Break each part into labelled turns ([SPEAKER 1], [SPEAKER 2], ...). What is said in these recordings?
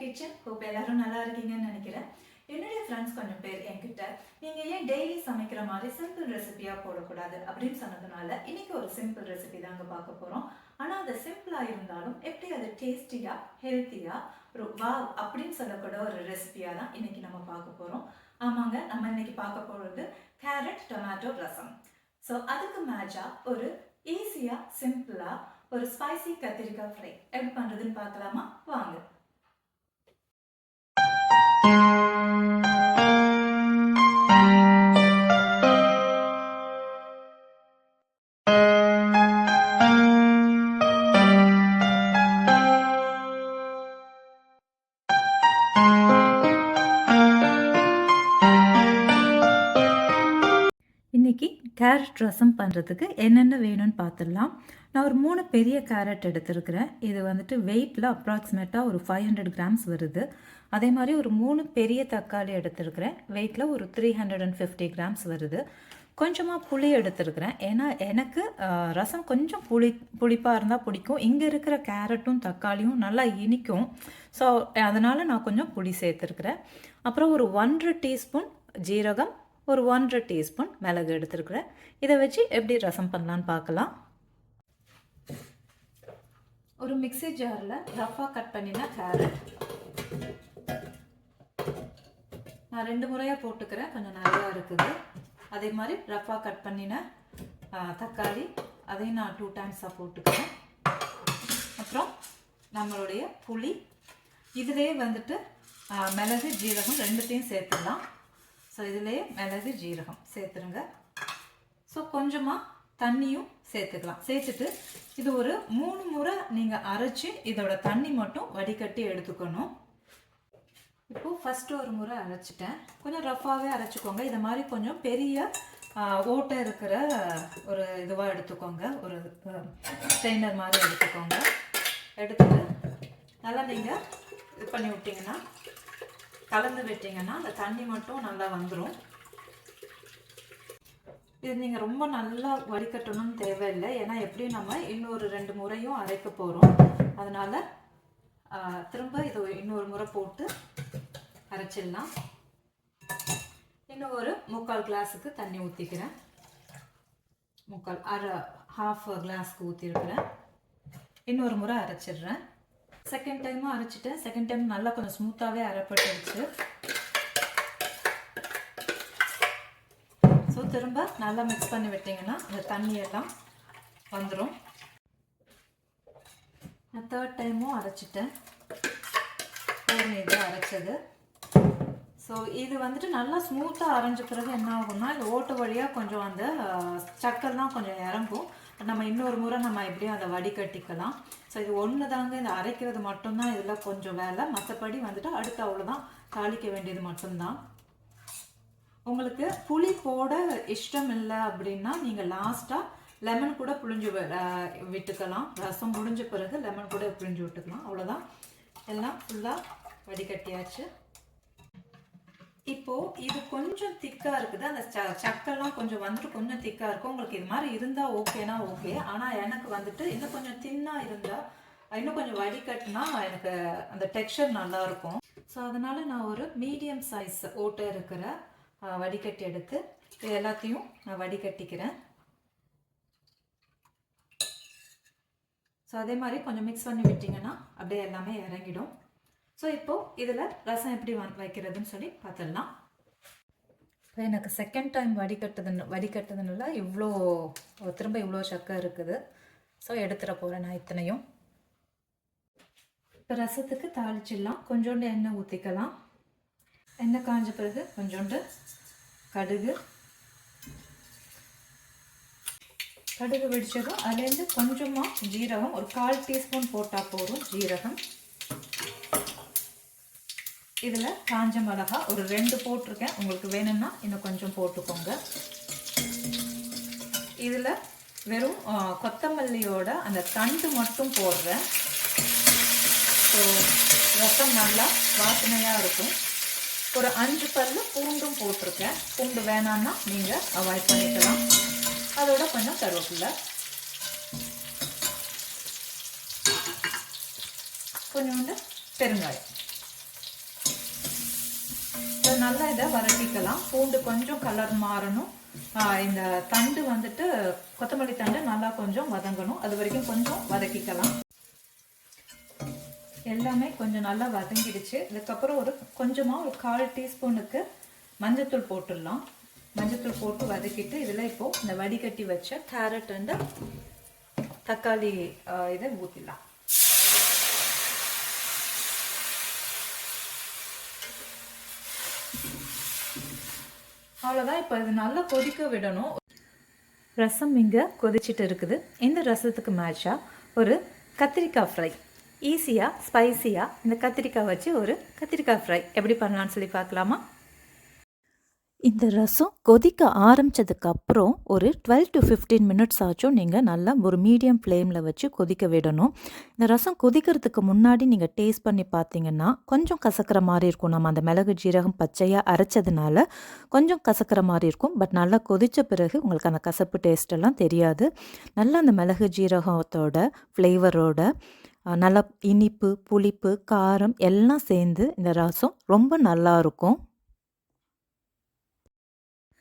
[SPEAKER 1] Kitchen. Hope எல்லாரும் நல்லா இருக்கீங்கன்னு நினைக்கிறேன். என்னுடைய ஃப்ரெண்ட்ஸ் கொஞ்சம் பேர் என்கிட்ட நீங்க ஏன் டெய்லி சமைக்கிற மாதிரி சிம்பிள் ரெசிபியா போடக்கூடாது அப்படின்னு சொன்னதுனால இன்னைக்கு ஒரு சிம்பிள் ரெசிபி தாங்க பார்க்க போறோம். ஆனா அது சிம்பிளா இருந்தாலும் எப்படி அது டேஸ்டியா ஹெல்த்தியா ஒரு வாவ் அப்படின்னு சொல்லக்கூட ஒரு ரெசிபியா தான் இன்னைக்கு நம்ம பார்க்க போறோம். ஆமாங்க, நம்ம இன்னைக்கு பார்க்க போறது கேரட் டொமேட்டோ ரசம். ஸோ அதுக்கு மேட்சா ஒரு ஈஸியா சிம்பிளா ஒரு ஸ்பைசி கத்திரிக்காய் ஃப்ரை எப்படி பண்றதுன்னு பார்க்கலாமா? வாங்க. இன்றைக்கி கேரட் ரசம் பண்ணுறதுக்கு என்னென்ன வேணும்னு பார்த்துடலாம். நான் ஒரு 3 பெரிய கேரட் எடுத்துருக்கிறேன். இது வந்துட்டு வெயிட்டில் அப்ராக்சிமேட்டாக ஒரு 500 கிராம்ஸ் வருது. அதே மாதிரி ஒரு 3 பெரிய தக்காளி எடுத்துருக்கிறேன். வெயிட்டில் ஒரு 350 கிராம்ஸ் வருது. கொஞ்சமாக புளி எடுத்துருக்கிறேன். ஏன்னா எனக்கு ரசம் கொஞ்சம் புளிப்பாக இருந்தால் பிடிக்கும். இங்கே இருக்கிற கேரட்டும் தக்காளியும் நல்லா இனிக்கும். ஸோ அதனால் நான் கொஞ்சம் புளி சேர்த்துருக்குறேன். அப்புறம் ஒரு 1.5 டீஸ்பூன் ஜீரகம், ஒரு 1.5 டீஸ்பூன் மிளகு எடுத்துருக்குறேன். இதை வச்சு எப்படி ரசம் பண்ணலான்னு பார்க்கலாம். ஒரு மிக்ஸி ஜாரில் ரஃபாக கட் பண்ணினா கேரட் நான் 2 முறையாக போட்டுக்கிறேன், கொஞ்சம் நிறையா இருக்குது. அதே மாதிரி ரஃபாக கட் பண்ணின தக்காளி அதையும் நான் 2 டைம்ஸாக போட்டுக்கிறேன். அப்புறம் நம்மளுடைய புளி, இதிலே வந்துட்டு மிளகு ஜீரகம் ரெண்டுத்தையும் சேர்த்துடலாம். ஸோ இதிலேயே மிளகு ஜீரகம் சேர்த்துருங்க. ஸோ கொஞ்சமாக தண்ணியும் சேர்த்துக்கலாம். சேர்த்துட்டு இது ஒரு 3 முறை நீங்கள் அரைச்சி இதோட தண்ணி மட்டும் வடிகட்டி எடுத்துக்கணும். இப்போது ஃபஸ்ட்டு ஒரு முறை அரைச்சிட்டேன். கொஞ்சம் ரஃபாகவே அரைச்சிக்கோங்க. இதை மாதிரி கொஞ்சம் பெரிய ஓட்டை இருக்கிற ஒரு இதுவாக எடுத்துக்கோங்க. ஒரு ஸ்ட்ரெயினர் மாதிரி எடுத்துக்கோங்க. எடுத்துட்டு நல்லா நீங்கள் இது பண்ணி விட்டிங்கன்னா, கலந்து விட்டிங்கன்னா அந்த தண்ணி மட்டும் நல்லா வந்துடும். இது நீங்கள் ரொம்ப நல்லா வடிகட்டணும்னு தேவையில்லை. ஏன்னா எப்படியும் நம்ம இன்னொரு 2 முறையும் அரைக்க போகிறோம். அதனால் திரும்ப இது இன்னொரு முறை போட்டு அரைச்சிடலாம். இன்னும் ஒரு 3/4 கிளாஸுக்கு தண்ணி ஊற்றிக்கிறேன். half கிளாஸ்க்கு ஊற்றிருக்கிறேன். இன்னொரு முறை அரைச்சிடுறேன். செகண்ட் டைமும் அரைச்சிட்டேன். செகண்ட் டைம் நல்லா கொஞ்சம் ஸ்மூத்தாகவே அரைப்பட்டுருச்சு. ஸோ திரும்ப நல்லா மிக்ஸ் பண்ணி விட்டிங்கன்னா இந்த தண்ணியெல்லாம் வந்துடும். நான் 3rd டைமும் அரைச்சிட்டேன். இது அரைச்சது. ஸோ இது வந்துட்டு நல்லா ஸ்மூத்தாக அரைஞ்ச பிறகு என்ன ஆகும்னா, இந்த ஓட்டு வழியாக கொஞ்சம் அந்த சக்கெல்லாம் கொஞ்சம் இறங்கும். நம்ம இன்னொரு முறை நம்ம எப்படியும் அதை வடிகட்டிக்கலாம். ஸோ இது ஒன்று தாங்க, இந்த அரைக்கிறது மட்டும்தான் இதில் கொஞ்சம் வேலை. மற்றபடி வந்துட்டு அடுத்து அவ்வளோதான், தாளிக்க வேண்டியது மட்டும்தான். உங்களுக்கு புளி போட இஷ்டம் இல்லை அப்படின்னா நீங்கள் லாஸ்ட்டாக லெமன் கூட புழிஞ்சு விட்டுக்கலாம். ரசம் முடிஞ்ச பிறகு லெமன் கூட புழிஞ்சு விட்டுக்கலாம். அவ்வளோதான், எல்லாம் ஃபுல்லாக வடிகட்டியாச்சு. இப்போது இது கொஞ்சம் திக்காக இருக்குது. அந்த சக்கெல்லாம் கொஞ்சம் வந்துட்டு கொஞ்சம் திக்காக இருக்கும். உங்களுக்கு இது மாதிரி இருந்தால் ஓகேனா ஓகே. ஆனால் எனக்கு வந்துட்டு இன்னும் கொஞ்சம் தின்னாக இருந்தால், இன்னும் கொஞ்சம் வடிகட்டினா எனக்கு அந்த டெக்ஸ்சர் நல்லாயிருக்கும். ஸோ அதனால் நான் ஒரு மீடியம் சைஸ் ஓட்டை இருக்கிற வடிகட்டி எடுத்து இது எல்லாத்தையும் நான் வடிகட்டிக்கிறேன். ஸோ அதே மாதிரி கொஞ்சம் மிக்ஸ் பண்ணி விட்டிங்கன்னா அப்படியே எல்லாமே இறங்கிடும். ஸோ இப்போது இதில் ரசம் எப்படி வைக்கிறதுன்னு சொல்லி பார்த்துடலாம். இப்போ எனக்கு செகண்ட் டைம் வடிகட்டுறதுனால திரும்ப இவ்வளோ சக்கை இருக்குது. ஸோ எடுத்துட போகிறேன் நான் இத்தனையும். இப்போ ரசத்துக்கு தாளிச்சிடலாம். கொஞ்சோண்டு எண்ணெய் ஊற்றிக்கலாம். எண்ணெய் காஞ்ச பிறகு கொஞ்சோண்டு கடுகு வெடிச்சதும் அதுலேருந்து கொஞ்சமாக ஜீரகம், ஒரு 1/4 டீஸ்பூன் போட்டால் போதும் ஜீரகம். இதில் காஞ்ச மிளகா ஒரு 2 போட்டிருக்கேன். உங்களுக்கு வேணும்னா இன்னும் கொஞ்சம் போட்டுக்கோங்க. இதில் வெறும் கொத்தமல்லியோட அந்த தண்டு மட்டும் போடுறேன். ஸோ ரசம் நல்லா வாசனையாக இருக்கும். ஒரு 5 பல்லு பூண்டும் போட்டிருக்கேன். பூண்டு வேணான்னா நீங்கள் அவாய்ட் பண்ணிக்கலாம். அதோட கொஞ்சம் கருவேப்பிலை, கொஞ்சோண்டு பெருங்காயம். நல்லா இதை வதக்கிக்கலாம். பூண்டு கொஞ்சம் கலர் மாறணும். இந்த தண்டு வந்துட்டு கொத்தமல்லி தண்டு நல்லா கொஞ்சம் வதங்கணும். அது வரைக்கும் கொஞ்சம் வதக்கிக்கலாம். எல்லாமே கொஞ்சம் நல்லா வதங்கிடுச்சு. இதுக்கப்புறம் கொஞ்சமாக ஒரு 1/4 டீஸ்பூனுக்கு மஞ்சத்தூள் போட்டுடலாம். மஞ்சத்தூள் போட்டு வதக்கிட்டு இதில் இப்போது இந்த வடிகட்டி வச்ச கேரட் அண்டு தக்காளி இதை ஊற்றிடலாம். அவ்வளோதான். இப்போ இது நல்லா கொதிக்க விடணும். ரசம் இங்கே கொதிச்சுட்டு இருக்குது. இந்த ரசத்துக்கு மேட்சாக ஒரு கத்திரிக்காய் ஃப்ரை, ஈஸியாக ஸ்பைஸியாக இந்த கத்திரிக்காய் வச்சு ஒரு கத்திரிக்காய் ஃப்ரை எப்படி பண்ணலான்னு சொல்லி பார்க்கலாமா? இந்த ரசம் கொதிக்க ஆரம்பித்ததுக்கப்புறம் ஒரு 12 to 15 மினிட்ஸ் ஆச்சும் நீங்கள் நல்லா ஒரு மீடியம் ஃப்ளேமில் வச்சு கொதிக்க விடணும். இந்த ரசம் கொதிக்கிறதுக்கு முன்னாடி நீங்கள் டேஸ்ட் பண்ணி பார்த்தீங்கன்னா கொஞ்சம் கசக்கிற மாதிரி இருக்கும். நம்ம அந்த மிளகு ஜீரகம் பச்சையாக அரைச்சதுனால கொஞ்சம் கசக்கிற மாதிரி இருக்கும். பட் நல்லா கொதித்த பிறகு உங்களுக்கு அந்த கசப்பு டேஸ்ட்டெல்லாம் தெரியாது. நல்லா அந்த மிளகு ஜீரகத்தோட ஃப்ளேவரோட நல்லா இனிப்பு, புளிப்பு, காரம் எல்லாம் சேர்ந்து இந்த ரசம் ரொம்ப நல்லாயிருக்கும்.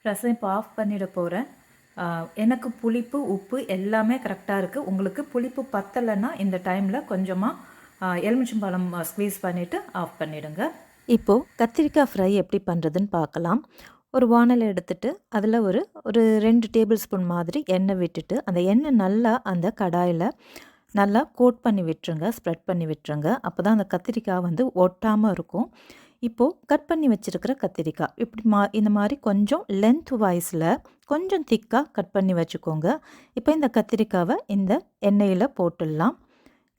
[SPEAKER 1] ரசம் இப்போ ஆஃப் பண்ணிட போகிறேன். எனக்கு புளிப்பு, உப்பு எல்லாமே கரெக்டாக இருக்குது. உங்களுக்கு புளிப்பு பத்தலைன்னா இந்த டைமில் கொஞ்சமாக எலுமிச்சம்பழம் ஸ்க்வீஸ் பண்ணிவிட்டு ஆஃப் பண்ணிவிடுங்க. இப்போது கத்திரிக்காய் ஃப்ரை எப்படி பண்ணுறதுன்னு பார்க்கலாம். ஒரு வானலை எடுத்துகிட்டு அதில் ஒரு 2 டேபிள் ஸ்பூன் மாதிரி எண்ணெய் விட்டுட்டு அந்த எண்ணெய் நல்லா அந்த கடாயில் நல்லா கோட் பண்ணி விட்டுருங்க, ஸ்ப்ரெட் பண்ணி விட்டுருங்க. அப்போ தான் அந்த கத்திரிக்காய் வந்து ஒட்டாமல் இருக்கும். இப்போது கட் பண்ணி வச்சுருக்கிற கத்திரிக்காய் இப்படி இந்த மாதிரி கொஞ்சம் லென்த் வைஸில் கொஞ்சம் திக்காக கட் பண்ணி வச்சுக்கோங்க. இப்போ இந்த கத்திரிக்காவை இந்த எண்ணெயில் போட்டுடலாம்.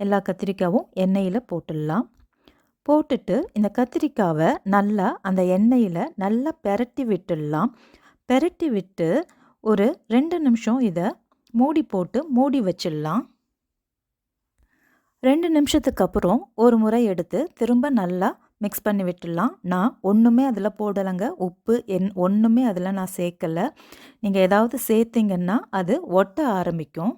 [SPEAKER 1] எல்லா கத்திரிக்காவும் எண்ணெயில் போட்டுடலாம். போட்டுட்டு இந்த கத்திரிக்காவை நல்லா அந்த எண்ணெயில் நல்லா பெரட்டி விட்டுடலாம். பெரட்டி விட்டு ஒரு 2 நிமிஷம் இதை மூடி போட்டு மூடி வச்சிடலாம். 2 நிமிஷத்துக்கு அப்புறம் ஒரு முறை எடுத்து திரும்ப நல்லா மிக்ஸ் பண்ணி விட்டுடலாம். நான் ஒன்றுமே அதில் போடலைங்க. உப்பு ஒன்றுமே அதில் நான் சேர்க்கலை. நீங்கள் ஏதாவது சேர்த்திங்கன்னா அது ஒட்ட ஆரம்பிக்கும்.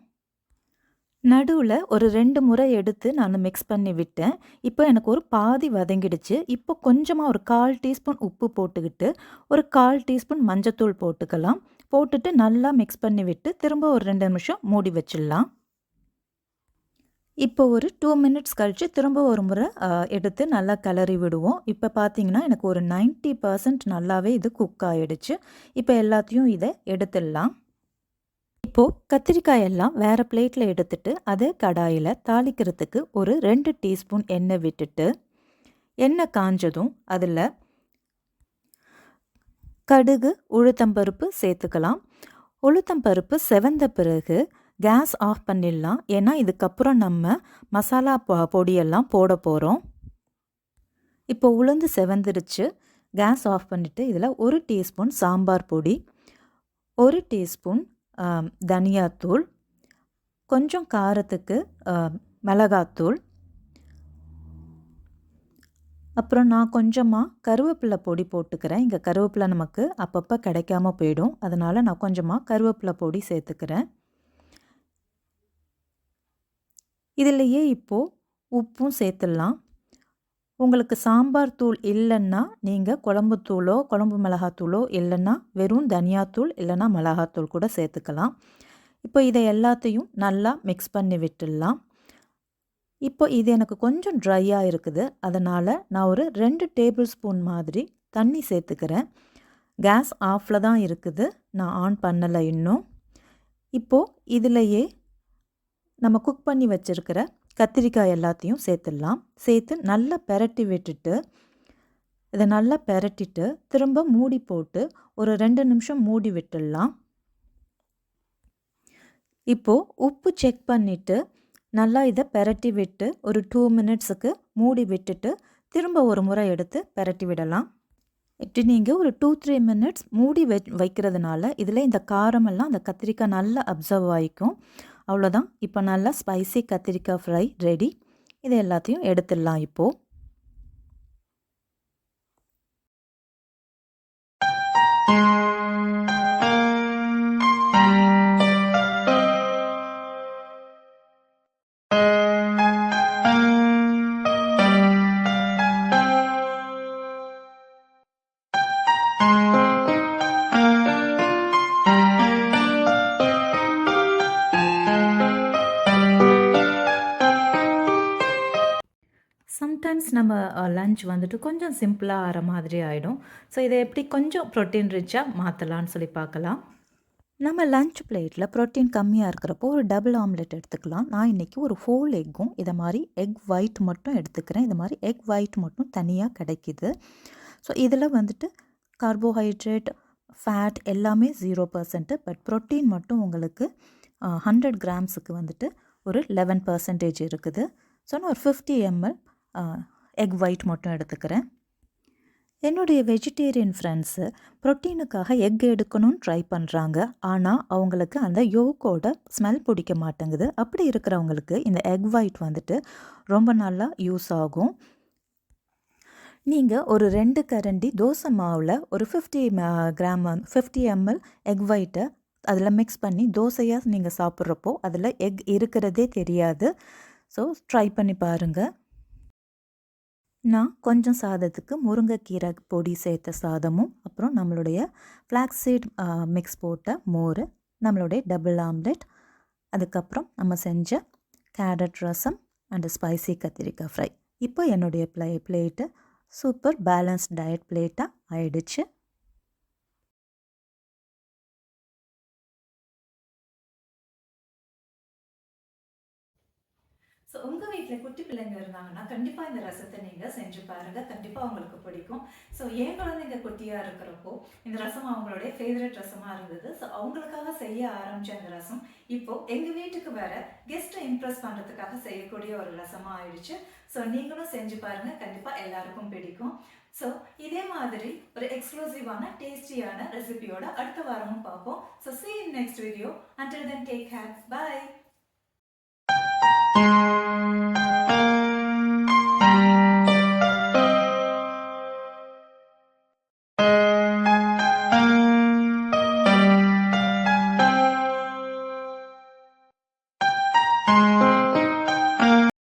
[SPEAKER 1] நடுவில் ஒரு 2 முறை எடுத்து நான் மிக்ஸ் பண்ணி விட்டேன். இப்போ எனக்கு ஒரு பாதி வதங்கிடுச்சு. இப்போ கொஞ்சமாக ஒரு 1/4 டீஸ்பூன் உப்பு போட்டுக்கிட்டு ஒரு 1/4 டீஸ்பூன் மஞ்சத்தூள் போட்டுக்கலாம். போட்டுட்டு நல்லா மிக்ஸ் பண்ணி விட்டு திரும்ப ஒரு 2 நிமிஷம் மூடி வச்சிடலாம். இப்போ ஒரு 2 மினிட்ஸ் கழித்து திரும்ப ஒரு முறை எடுத்து நல்லா கிளறி விடுவோம். இப்போ பார்த்தீங்கன்னா எனக்கு ஒரு 90% நல்லாவே இது குக் ஆகிடுச்சு. இப்போ எல்லாத்தையும் இதை எடுத்துடலாம். இப்போது கத்திரிக்காய் எல்லாம் வேறு பிளேட்டில் எடுத்துட்டு அதை கடாயில் தாளிக்கிறதுக்கு ஒரு 2 டீஸ்பூன் எண்ணெய் விட்டுட்டு எண்ணெய் காஞ்சதும் அதில் கடுகு, உளுத்தம்பருப்பு சேர்த்துக்கலாம். உளுத்தம்பருப்பு செவந்த பிறகு கேஸ் ஆஃப் பண்ணிடலாம். ஏன்னா இதுக்கப்புறம் நம்ம மசாலா பொடியெல்லாம் போட போகிறோம். இப்போ உளுந்து செவந்துருச்சு. கேஸ் ஆஃப் பண்ணிவிட்டு இதில் 1 டீஸ்பூன் சாம்பார் பொடி, 1 டீஸ்பூன் தனியாத்தூள், கொஞ்சம் காரத்துக்கு மிளகாத்தூள், அப்புறம் நான் கொஞ்சமாக கருவேப்பிலை பொடி போட்டுக்கிறேன். இங்கே கருவேப்பிலை நமக்கு அப்பப்போ கிடைக்காம போயிடும். அதனால் நான் கொஞ்சமாக கருவேப்பிலை பொடி சேர்த்துக்கிறேன். இதிலேயே இப்போது உப்பும் சேர்த்துடலாம். உங்களுக்கு சாம்பார் தூள் இல்லைன்னா நீங்கள் குழம்புத்தூளோ குழம்பு மிளகாத்தூளோ இல்லைன்னா வெறும் தனியாத்தூள் இல்லைன்னா மிளகாத்தூள் கூட சேர்த்துக்கலாம். இப்போ இதை எல்லாத்தையும் நல்லா மிக்ஸ் பண்ணி விட்டுடலாம். இப்போ இது எனக்கு கொஞ்சம் ட்ரையாக இருக்குது. அதனால் நான் ஒரு 2 டேபிள் ஸ்பூன் மாதிரி தண்ணி சேர்த்துக்கிறேன். கேஸ் ஆஃபில் தான் இருக்குது, நான் ஆன் பண்ணலை இன்னும். இப்போது இதிலையே நம்ம குக் பண்ணி வச்சுருக்கிற கத்திரிக்காய் எல்லாத்தையும் சேர்த்துடலாம். சேர்த்து நல்லா பெரட்டி விட்டுட்டு இதை நல்லா பெரட்டிட்டு திரும்ப மூடி போட்டு ஒரு 2 நிமிஷம் மூடி விட்டுடலாம். இப்போது உப்பு செக் பண்ணிவிட்டு நல்லா இதை பெரட்டி விட்டு ஒரு 2 மினிட்ஸுக்கு மூடி விட்டுட்டு திரும்ப ஒரு முறை எடுத்து பெரட்டி விடலாம். இப்படி நீங்கள் ஒரு 2-3 மினிட்ஸ் மூடி வைக்கிறதுனால இதில் இந்த காரமெல்லாம் அந்த கத்திரிக்காய் நல்லா அப்சர்வ் ஆகிக்கும். அவ்வளோதான். இப்போ நல்லா ஸ்பைசி கத்திரிக்காய் ஃப்ரை ரெடி. இது எல்லாத்தையும் எடுத்துடலாம். இப்போது சம்டைம்ஸ் நம்ம லஞ்ச் வந்துட்டு கொஞ்சம் சிம்பிளாக ஆகிற மாதிரி ஆகிடும். ஸோ இதை எப்படி கொஞ்சம் ப்ரோட்டீன் ரிச்சாக மாற்றலான்னு சொல்லி பார்க்கலாம். நம்ம லஞ்ச் பிளேட்டில் ப்ரோட்டீன் கம்மியாக இருக்கிறப்போ ஒரு டபுள் ஆம்லெட் எடுத்துக்கலாம். நான் இன்றைக்கி ஒரு ஹோல் எக்கும் இதை மாதிரி எக் ஒயிட் மட்டும் எடுத்துக்கிறேன். இது மாதிரி எக் ஒயிட் மட்டும் தனியாக கிடைக்கிது. ஸோ இதில் வந்துட்டு கார்போஹைட்ரேட், ஃபேட் எல்லாமே 0%. பட் ப்ரோட்டீன் மட்டும் உங்களுக்கு 100 கிராம்ஸுக்கு வந்துட்டு ஒரு 11% இருக்குது. ஸோ நான் ஒரு 50 ml எக் ஒயிட் மட்டும் எடுத்துக்கிறேன். என்னுடைய வெஜிடேரியன் ஃப்ரெண்ட்ஸு ப்ரோட்டீனுக்காக எக் எடுக்கணும்னு ட்ரை பண்ணுறாங்க. ஆனால் அவங்களுக்கு அந்த யோக்கோட ஸ்மெல் பிடிக்க மாட்டேங்குது. அப்படி இருக்கிறவங்களுக்கு இந்த எக் ஒயிட் வந்துட்டு ரொம்ப நல்லா யூஸ் ஆகும். நீங்கள் ஒரு 2 கரண்டி தோசை மாவில் ஒரு 50 ml எக் ஒயிட்டை அதில் மிக்ஸ் பண்ணி தோசையாக நீங்கள் சாப்பிட்றப்போ அதில் எக் இருக்கிறதே தெரியாது. ஸோ ட்ரை பண்ணி பாருங்கள். நான் கொஞ்சம் சாதத்துக்கு முருங்கைக்கீரை பொடி சேர்த்த சாதமும், அப்புறம் நம்மளுடைய ஃப்ளாக்ஸீட் மிக்ஸ் போட்ட மோர், நம்மளுடைய டபுள் ஆம்லெட், அதுக்கப்புறம் நம்ம செஞ்ச கேரட் ரசம் அண்டு ஸ்பைசி கத்திரிக்காய் ஃப்ரை. இப்போ என்னுடைய பிளேட்டு சூப்பர் பேலன்ஸ்ட் டயட் பிளேட்டாக ஆயிடுச்சு. ஸோ உங்கள் வீட்டில் குட்டி பிள்ளைங்க இருந்தாங்கன்னா கண்டிப்பாக இந்த ரசத்தை நீங்கள் செஞ்சு பாருங்கள். கண்டிப்பாக அவங்களுக்கு பிடிக்கும். ஸோ என் குழந்தைங்க குட்டியாக இருக்கிறப்போ இந்த ரசம் அவங்களுடைய ஃபேவரட் ரசமாக இருந்தது. ஸோ அவங்களுக்காக செய்ய ஆரம்பித்த அந்த ரசம் இப்போது எங்கள் வீட்டுக்கு வர கெஸ்ட்டை இம்ப்ரெஸ் பண்ணுறதுக்காக செய்யக்கூடிய ஒரு ரசமாக ஆயிடுச்சு. ஸோ நீங்களும் செஞ்சு பாருங்கள், கண்டிப்பாக எல்லாருக்கும் பிடிக்கும். ஸோ இதே மாதிரி ஒரு எக்ஸ்க்ளூசிவான டேஸ்டியான ரெசிபியோட அடுத்த வாரமும் பார்ப்போம். So see you in next video. Until then, take care. Bye.